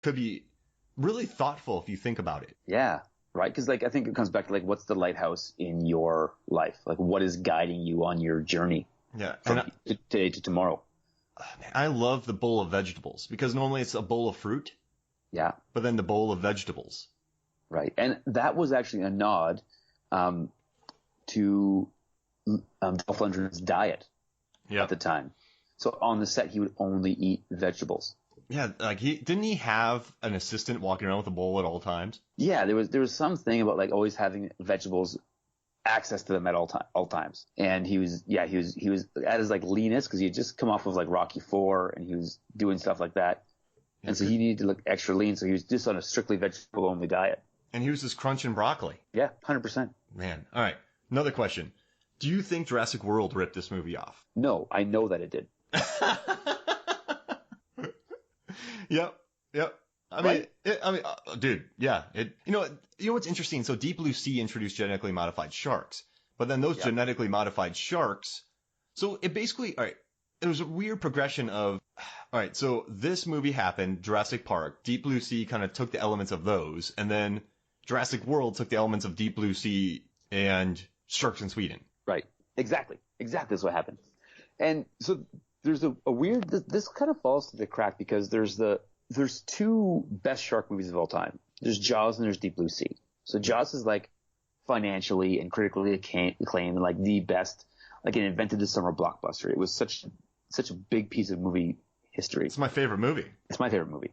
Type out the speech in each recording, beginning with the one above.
could be really thoughtful if you think about it. Yeah. Right. Because like, I think it comes back to like, what's the lighthouse in your life? Like, what is guiding you on your journey from today to tomorrow? Man, I love the bowl of vegetables because normally it's a bowl of fruit. Yeah. But then the bowl of vegetables. Right. And that was actually a nod to Dolph Lundgren's diet at the time. So on the set, he would only eat vegetables. Yeah, like didn't he have an assistant walking around with a bowl at all times? Yeah, there was something about like always having vegetables, access to them at all times. And he was at his like leanest because he had just come off of like Rocky IV and he was doing stuff like that. And so he needed to look extra lean, so he was just on a strictly vegetable only diet. And he was just crunching broccoli. Yeah, 100%. Man, all right. Another question: do you think Jurassic World ripped this movie off? No, I know that it did. Yep. I mean, dude, yeah. You know what's interesting? So Deep Blue Sea introduced genetically modified sharks, but then those genetically modified sharks. So it basically, all right, it was a weird progression of, all right, so this movie happened, Jurassic Park, Deep Blue Sea kind of took the elements of those, and then Jurassic World took the elements of Deep Blue Sea and sharks in Sweden. Right. Exactly. That's what happened. And so there's a weird, this kind of falls to the crack because there's two best shark movies of all time. There's Jaws and there's Deep Blue Sea. So Jaws is like financially and critically acclaimed and like the best, like it invented the summer blockbuster. It was such a big piece of movie history. It's my favorite movie. It's my favorite movie.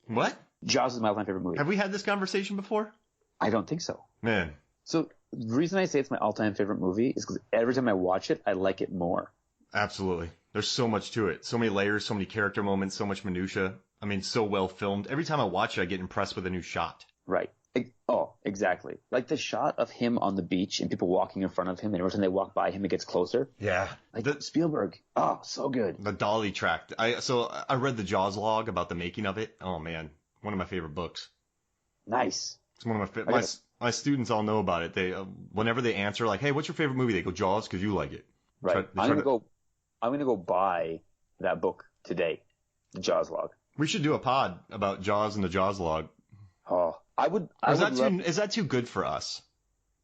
What? Jaws is my all-time favorite movie. Have we had this conversation before? I don't think so. Man. So the reason I say it's my all-time favorite movie is because every time I watch it, I like it more. Absolutely. There's so much to it. So many layers, so many character moments, so much minutia. I mean, so well filmed. Every time I watch it, I get impressed with a new shot. Right. Oh, exactly. Like the shot of him on the beach and people walking in front of him, and every time they walk by him, it gets closer. Yeah. Like Spielberg. Oh, so good. The dolly track. I read the Jaws log about the making of it. Oh, man. One of my favorite books. Nice. It's one of my students all know about it. They whenever they answer like, "Hey, what's your favorite movie?" They go Jaws because you like it. Right. I'm gonna go buy that book today, the Jaws log. We should do a pod about Jaws and the Jaws log. Oh, is that too good for us?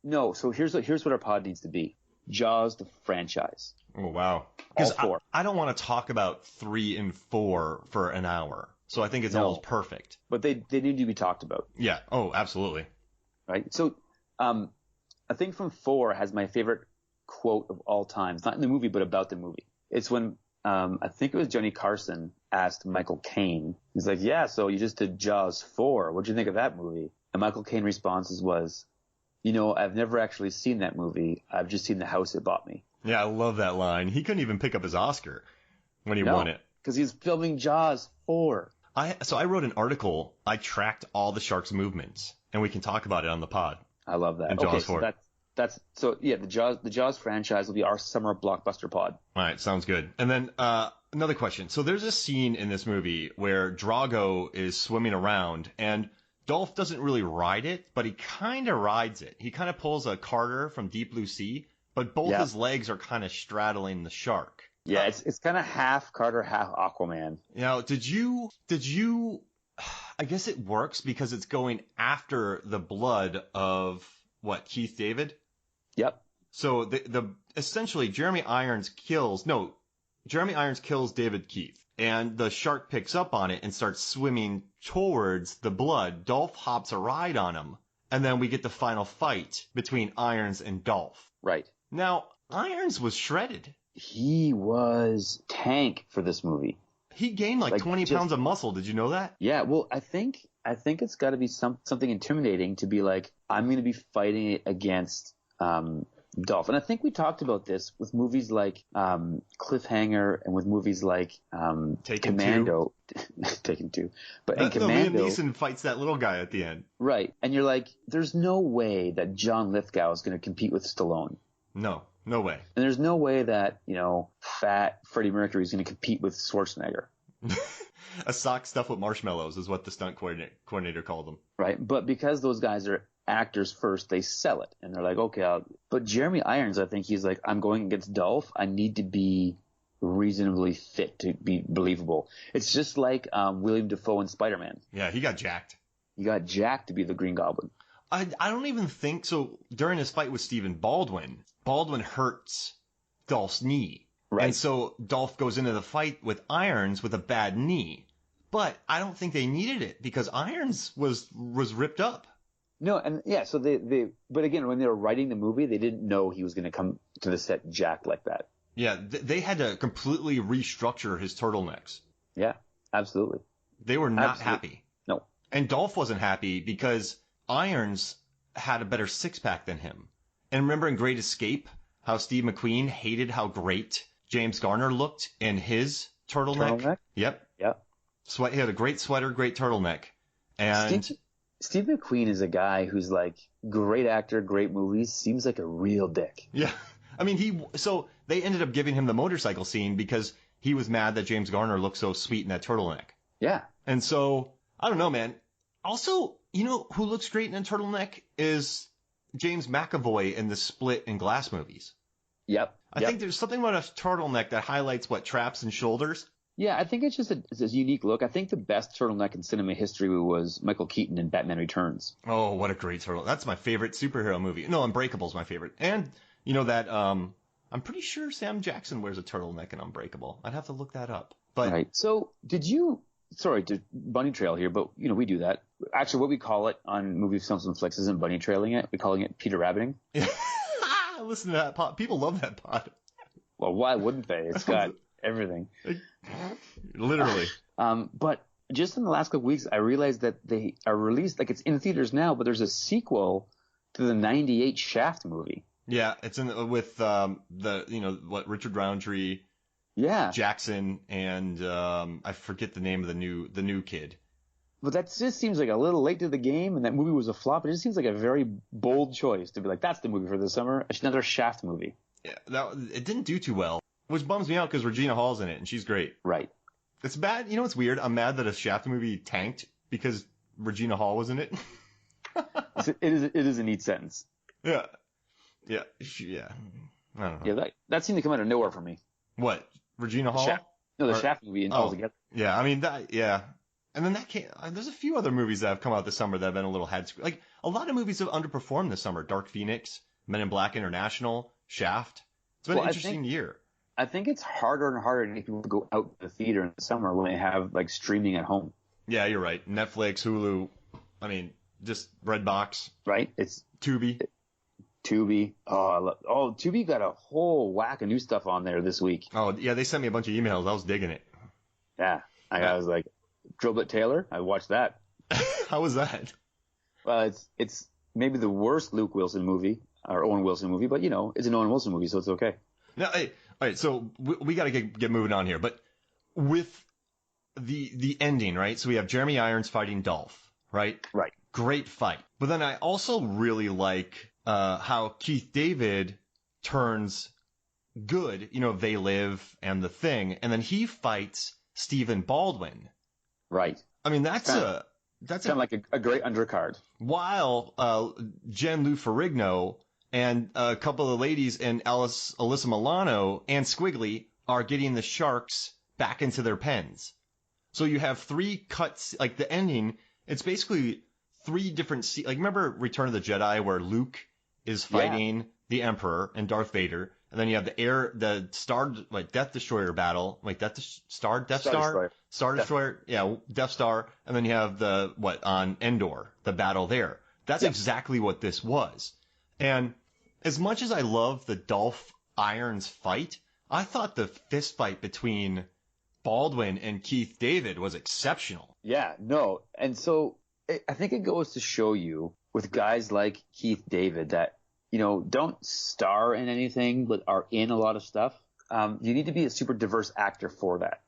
No. So here's what our pod needs to be: Jaws the franchise. Oh wow! Because I don't want to talk about 3 and 4 for an hour, so I think it's almost perfect. But they need to be talked about. Yeah. Oh, absolutely. Right. So, I think from 4 has my favorite quote of all time. It's not in the movie, but about the movie. It's when I think it was Johnny Carson asked Michael Caine. He's like, "Yeah, so you just did Jaws 4. What'd you think of that movie?" And Michael Caine's response was, "I've never actually seen that movie. I've just seen the house it bought me." Yeah, I love that line. He couldn't even pick up his Oscar when he won it. Because he's filming Jaws 4. So I wrote an article. I tracked all the sharks' movements, and we can talk about it on the pod. I love that. And Jaws 4. So the Jaws franchise will be our summer blockbuster pod. All right, sounds good. And then another question. So there's a scene in this movie where Drago is swimming around, and Dolph doesn't really ride it, but he kind of rides it. He kind of pulls a Carter from Deep Blue Sea, but both his legs are kind of straddling the shark. Yeah, it's kind of half Carter, half Aquaman. Did you? I guess it works because it's going after the blood of Keith David? Yep. So essentially Jeremy Irons kills David Keith, and the shark picks up on it and starts swimming towards the blood. Dolph hops a ride on him, and then we get the final fight between Irons and Dolph. Right. Now, Irons was shredded. He was tank for this movie. He gained like 20 pounds of muscle. Did you know that? Yeah, well, I think it's got to be something intimidating to be like, I'm going to be fighting against Dolph. And I think we talked about this with movies like Cliffhanger and with movies like Commando. Taken 2. But in Commando, Liam Neeson fights that little guy at the end. Right. And you're like, there's no way that John Lithgow is going to compete with Stallone. No way. And there's no way that, fat Freddie Mercury is going to compete with Schwarzenegger. A sock stuffed with marshmallows is what the stunt coordinator called them. Right. But because those guys are actors first, they sell it. And they're like, okay, but Jeremy Irons, I think he's like, I'm going against Dolph. I need to be reasonably fit to be believable. It's just like William Dafoe in Spider-Man. Yeah, he got jacked. He got jacked to be the Green Goblin. I don't even think so. During his fight with Stephen Baldwin hurts Dolph's knee. Right. And so Dolph goes into the fight with Irons with a bad knee. But I don't think they needed it because Irons was ripped up. No, and yeah, so but again, when they were writing the movie, they didn't know he was going to come to the set jacked like that. Yeah, they had to completely restructure his turtlenecks. Yeah, absolutely. They were not happy. No. And Dolph wasn't happy because Irons had a better six-pack than him. And remember in Great Escape, how Steve McQueen hated how great James Garner looked in his turtleneck? Yep. Yep. He had a great sweater, great turtleneck. And Steve McQueen is a guy who's like great actor, great movies, seems like a real dick. Yeah. I mean, so they ended up giving him the motorcycle scene because he was mad that James Garner looked so sweet in that turtleneck. Yeah. And so, I don't know, man. Also, you know who looks great in a turtleneck is James McAvoy in the Split and Glass movies. Yep. I think there's something about a turtleneck that highlights traps and shoulders. Yeah, I think it's just it's a unique look. I think the best turtleneck in cinema history was Michael Keaton in Batman Returns. Oh, what a great turtle. That's my favorite superhero movie. No, Unbreakable's my favorite. And, you know, that, I'm pretty sure Sam Jackson wears a turtleneck in Unbreakable. I'd have to look that up. But right. So sorry to bunny trail here, but, you know, we do that. Actually, what we call it on Movie Films and Flix isn't bunny trailing it. We're calling it Peter Rabbiting. Listen to that pod. People love that pod. Well, why wouldn't they? It's got everything. Literally. But just in the last couple weeks, I realized that they are released, like it's in theaters now, but there's a sequel to the 98 Shaft movie. Yeah, it's with Richard Roundtree, Jackson, and I forget the name of the new kid. But that just seems like a little late to the game, and that movie was a flop. It just seems like a very bold choice to be like, that's the movie for this summer. It's another Shaft movie. Yeah, it didn't do too well, which bums me out because Regina Hall's in it, and she's great. Right. It's bad. You know what's weird? I'm mad that a Shaft movie tanked because Regina Hall was in it. It is a neat sentence. Yeah. Yeah. I don't know. Yeah, that seemed to come out of nowhere for me. What? Regina Hall? The Shaft movie altogether. Yeah, I mean, yeah. And then there's a few other movies that have come out this summer that have been a little like a lot of movies have underperformed this summer. Dark Phoenix, Men in Black International, Shaft. It's been an interesting year. I think it's harder and harder to get people to go out to the theater in the summer when they have like streaming at home. Yeah, you're right. Netflix, Hulu, I mean, just Redbox. Right? It's Tubi. Tubi got a whole whack of new stuff on there this week. Oh, yeah, they sent me a bunch of emails. I was digging it. Yeah. I was like, Drillbit Taylor? I watched that. How was that? Well, it's maybe the worst Luke Wilson movie, or Owen Wilson movie, but, you know, it's an Owen Wilson movie, so it's okay. Now, hey, all right, so we got to get moving on here. But with the ending, right? So we have Jeremy Irons fighting Dolph, right? Right. Great fight. But then I also really like how Keith David turns good, you know, They Live and The Thing, and then he fights Stephen Baldwin. Right. I mean, that's kind of like a great undercard. While Jen Lou Ferrigno and a couple of ladies and Alyssa Milano and Squiggly are getting the sharks back into their pens. So you have three cuts, like the ending, it's basically three different like remember Return of the Jedi where Luke is fighting the Emperor and Darth Vader, and then you have the Star Death Destroyer battle, Death Star, yeah, Death Star, and then you have on Endor, the battle there. That's exactly what this was. And as much as I love the Dolph Irons fight, I thought the fist fight between Baldwin and Keith David was exceptional. Yeah, no. And so I think it goes to show you with guys like Keith David that, you know, don't star in anything, but are in a lot of stuff. You need to be a super diverse actor for that,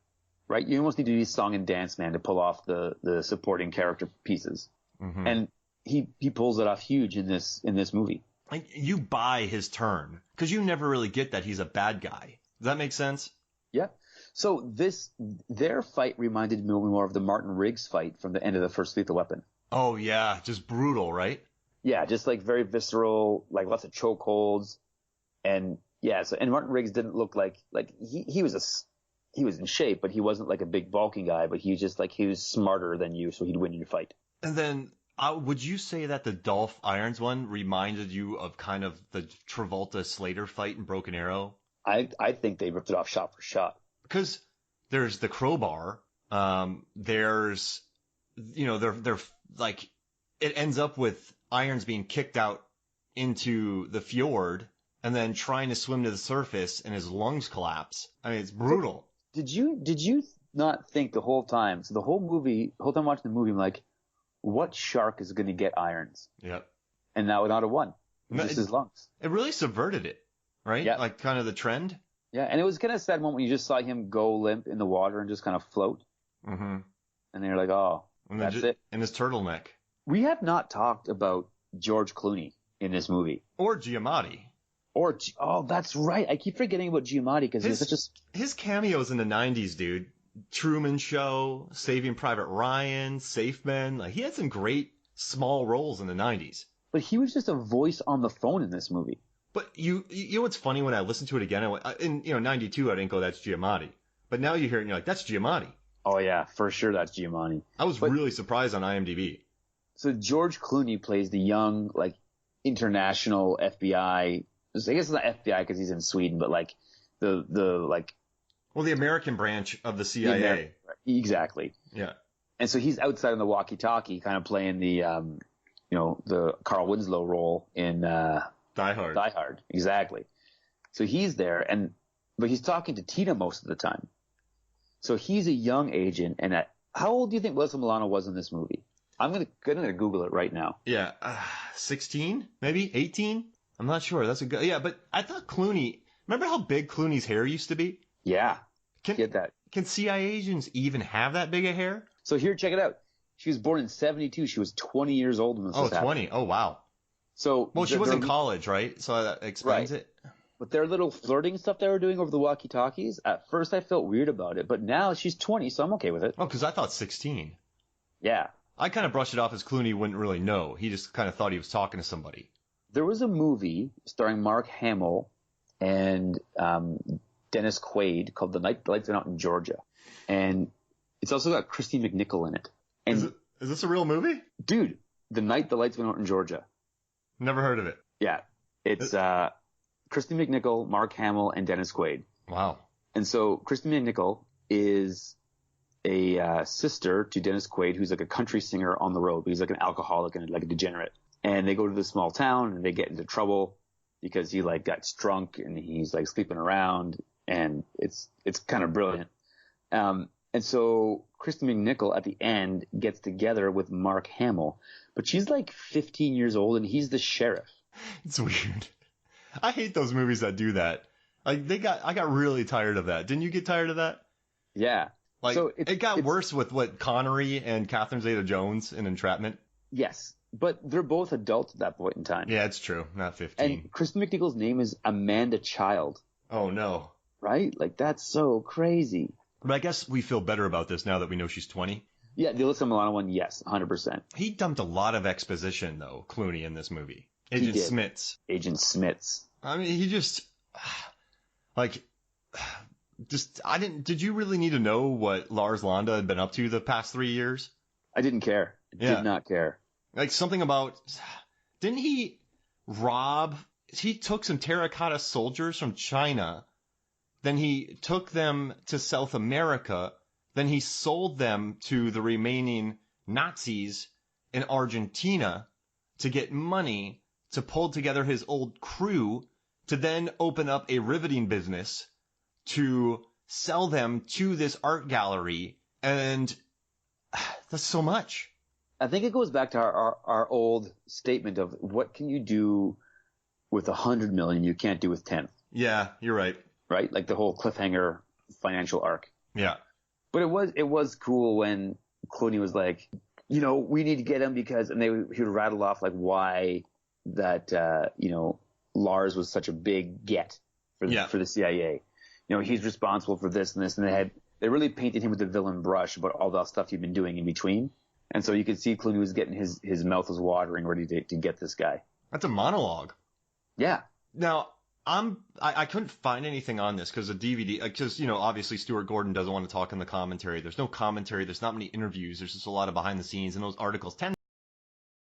right? You almost need to be a song and dance man to pull off the supporting character pieces. Mm-hmm. And he pulls it off huge in this movie. Like, you buy his turn because you never really get that he's a bad guy. Does that make sense? Yeah. So their fight reminded me more of the Martin Riggs fight from the end of the first Lethal Weapon. Oh yeah, just brutal, right? Yeah, just like very visceral, like lots of chokeholds, and Yeah. So, and Martin Riggs didn't look like he was in shape, but he wasn't like a big bulky guy, but he was smarter than you, so he'd win in a fight. And then would you say that the Dolph Irons one reminded you of kind of the Travolta Slater fight in Broken Arrow? I think they ripped it off shot for shot. Because there's the crowbar. There's, they're like, it ends up with Irons being kicked out into the fjord and then trying to swim to the surface and his lungs collapse. I mean, it's brutal. So did you not think the whole time? So the whole time watching the movie, I'm like, what shark is going to get Irons? Yep. And now not a one. Just his lungs. It really subverted it, right? Yeah. Like kind of the trend. Yeah, and it was kind of a sad moment when you just saw him go limp in the water and just kind of float. Mm-hmm. And then you're like, oh, that's it. And his turtleneck. We have not talked about George Clooney in this movie. Or Giamatti. That's right. I keep forgetting about Giamatti because he's such his cameos in the 90s, dude. Truman Show, Saving Private Ryan, Safe Men. Like, he had some great small roles in the 90s. But he was just a voice on the phone in this movie. But you know what's funny when I listened to it again? I went, in 92, I didn't go, that's Giamatti. But now you hear it and you're like, that's Giamatti. Oh yeah, for sure that's Giamatti. I was really surprised on IMDb. So George Clooney plays the young, like, international FBI. I guess it's not FBI because he's in Sweden, but like the American branch of the CIA. Exactly. Yeah. And so he's outside on the walkie-talkie, kind of playing the the Carl Winslow role in Die Hard. Die Hard, exactly. So he's there, but he's talking to Tina most of the time. So he's a young agent, and how old do you think Alyssa Milano was in this movie? I'm gonna Google it right now. Yeah, 16, maybe 18. I'm not sure. That's a good. Yeah, but I thought Clooney. Remember how big Clooney's hair used to be? Yeah, get that. Can CIA agents even have that big a hair? So here, check it out. She was born in 72. She was 20 years old when this was happening. 20. Oh, wow. So she was in college, right? So that explains it. But their little flirting stuff they were doing over the walkie-talkies, at first I felt weird about it, but now she's 20, so I'm okay with it. Oh, because I thought 16. Yeah. I kind of brushed it off as Clooney wouldn't really know. He just kind of thought he was talking to somebody. There was a movie starring Mark Hamill and Dennis Quaid called The Night the Lights Went Out in Georgia. And it's also got Christy McNichol in it. And is this a real movie? Dude, The Night the Lights Went Out in Georgia. Never heard of it. Yeah. It's Christy McNichol, Mark Hamill, and Dennis Quaid. Wow. And so Christy McNichol is a sister to Dennis Quaid, who's like a country singer on the road, but he's like an alcoholic and like a degenerate. And they go to this small town and they get into trouble because he like got drunk and he's like sleeping around, and it's kind of brilliant. And so Christy McNichol at the end gets together with Mark Hamill, but she's like 15 years old and he's the sheriff. It's weird. I hate those movies that do that. Like I got really tired of that. Didn't you get tired of that? Yeah. Like so it got worse with what Connery and Catherine Zeta-Jones in Entrapment. Yes, but they're both adults at that point in time. Yeah, it's true. Not 15. And Christy McNichol's name is Amanda Child. Oh no. Right? Like that's so crazy. But I guess we feel better about this now that we know she's 20. Yeah, the Alyssa Milano one, yes, 100%. He dumped a lot of exposition though, Clooney, in this movie. Agent Smits. Agent Smits. I mean, he just did you really need to know what Lars Landa had been up to the past 3 years? I didn't care. Did not care. Like something about, didn't he he took some terracotta soldiers from China, then he took them to South America, then he sold them to the remaining Nazis in Argentina to get money to pull together his old crew to then open up a riveting business to sell them to this art gallery. And that's so much. I think it goes back to our old statement of what can you do with 100 million you can't do with 10. Yeah, you're right. Right? Like the whole cliffhanger financial arc. Yeah. But it was cool when Clooney was like, we need to get him because, and he would rattle off like why that, Lars was such a big get for the CIA. He's responsible for this and this, and they really painted him with the villain brush about all the stuff he'd been doing in between. And so you could see Clooney was getting his mouth was watering, ready to get this guy. That's a monologue. Yeah. Now, I couldn't find anything on this because the DVD, because, obviously Stuart Gordon doesn't want to talk in the commentary. There's no commentary. There's not many interviews. There's just a lot of behind the scenes, and those articles tend